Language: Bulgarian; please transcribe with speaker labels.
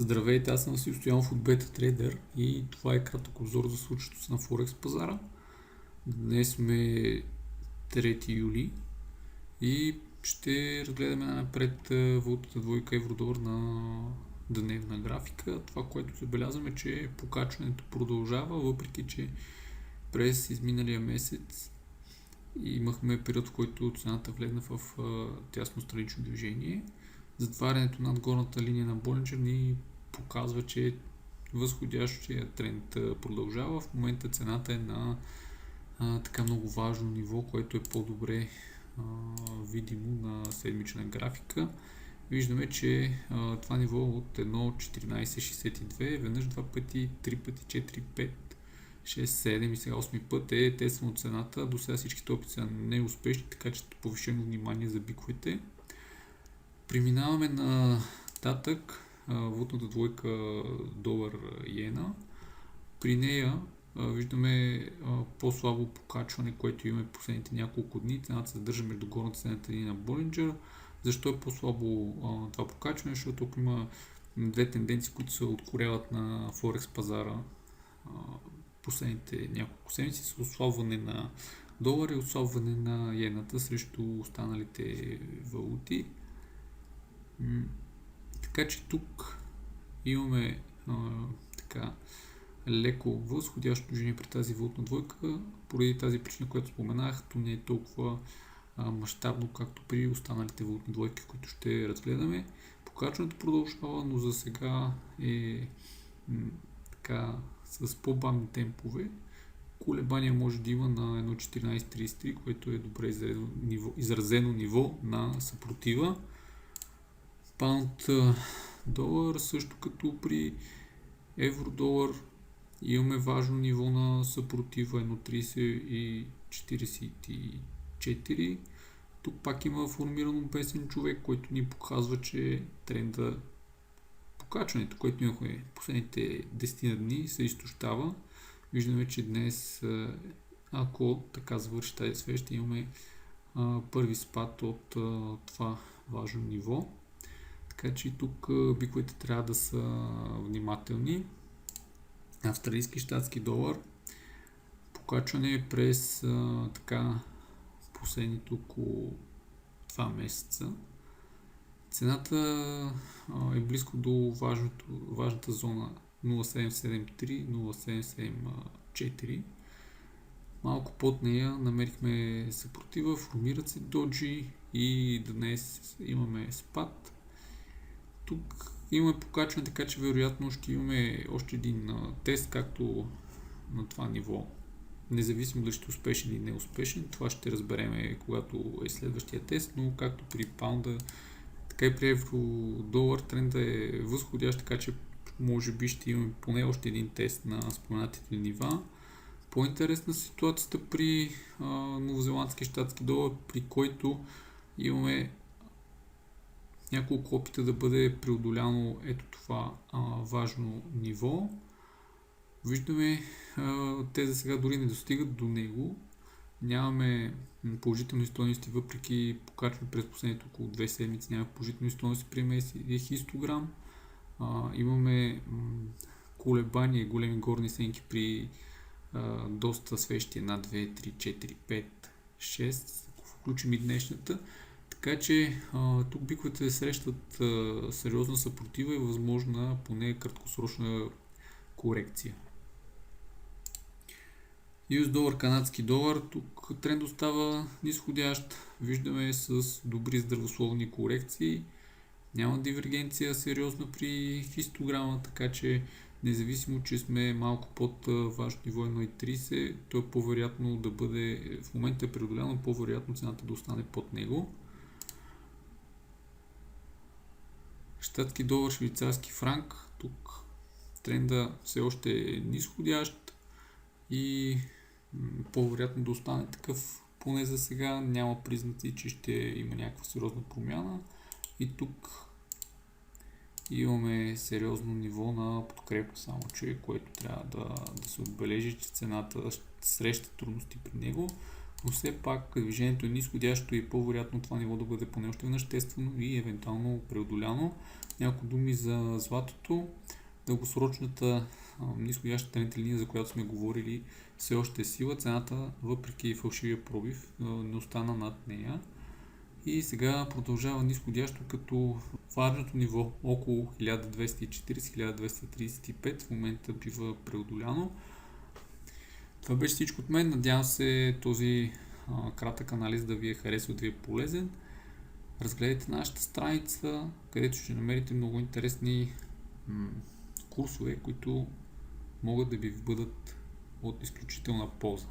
Speaker 1: Здравейте, аз съм Васил Стоянов от BetaTrader и това е кратък обзор за случващото се на Форекс пазара. Днес сме 3 юли и ще разгледаме напред валутната двойка евро-долар на дневна графика. Това, което забелязваме, че покачването продължава, въпреки че през изминалия месец имахме период, в който цената влезна в тясно странично движение. Затварянето над горната линия на Болинджер ни показва, че възходящия тренд продължава. В момента цената е на така много важно ниво, което е по-добре видимо на седмична графика. Виждаме, че това ниво от 1.1462 веднъж, два пъти, 3 пъти, 4, 5, 6, 7 и сега 8 път е тествано цената. До сега всичките опити са неуспешни, така че повишено внимание за биковете. Преминаваме нататък. Валутната двойка долар-иена. При нея виждаме по-слабо покачване, което имаме последните няколко дни. Цената се задържа между горната цената линия на Болинджер. Защо е по-слабо това покачване? Защото тук има две тенденции, които се откоряват на Форекс пазара последните няколко седмици, с отслабване на долара и отслабване на иената срещу останалите валути. Така че тук имаме така леко възходящо движение при тази валутна двойка, поради тази причина, която споменах, то не е толкова мащабно, както при останалите валутни двойки, които ще разгледаме. Покачването продължава, но за сега е така с по-бавни темпове. Колебания може да има на 1.1433, което е добре изразено ниво на съпротива. Паунд долар, също като при евро-долар, имаме важно ниво на съпротива 1.30 и 44. Тук пак има формирано бесен човек, който ни показва, че тренда покачването, което имахме последните 10 дни, се изтощава. Виждаме, че днес, ако така завърши тази среща, имаме първи спад от това важно ниво. Така че тук биковете трябва да са внимателни. Австралийски щатски долар. Покачване през последните около 2 месеца. Цената е близко до важната зона 0.773-0.774. Малко под нея намерихме съпротива, формират се доджи и днес имаме спад. Тук имаме покачване, така че вероятно ще имаме още един тест, както на това ниво. Независимо дали ще е успешен или неуспешен, това ще разберем когато е следващия тест, но както при паунда, така и при евро-долар тренда е възходящ, така че може би ще имаме поне още един тест на споменатите нива. По-интересна ситуацията при новозеландски щатски долар, при който имаме няколко опита да бъде преодоляно ето това важно ниво. Виждаме, те за сега дори не достигат до него. Нямаме положителни стойности, въпреки покачване през последните около 2 седмици. Нямаме положителни стойности при MACD хистограм. Имаме колебания, големи горни сенки при доста свещи 1, 2, 3, 4, 5, 6. Ако включим и днешната. Така че тук биковете срещат сериозна съпротива и възможна поне краткосрочна корекция. US долар, канадски долар, тук тренд остава нисходящ. Виждаме с добри здравословни корекции. Няма дивергенция сериозна при хистограма, така че независимо, че сме малко под важно ниво 1.30, то е по-вероятно да бъде, в момента е преодоляно, по-вероятно цената да остане под него. Щатски долар, швейцарски франк, тук тренда все още е нисходящ и по-вероятно да остане такъв, поне за сега няма признаци, че ще има някаква сериозна промяна. И тук имаме сериозно ниво на подкрепа, само че което трябва да се отбележи, че цената среща трудности при него. Но все пак движението е нисходящо и е по-вероятно това ниво да бъде поне още веднъж тествано и евентуално преодоляно. Няколко думи за златото. Дългосрочната нисходяща трендна линия, за която сме говорили, все още е сила. Цената, въпреки фалшивия пробив, не остана над нея. И сега продължава нисходящо, като важното ниво около 1240-1235 в момента бива преодоляно. Това беше всичко от мен. Надявам се този кратък анализ да ви е харесал, да ви е полезен. Разгледайте нашата страница, където ще намерите много интересни курсове, които могат да ви бъдат от изключителна полза.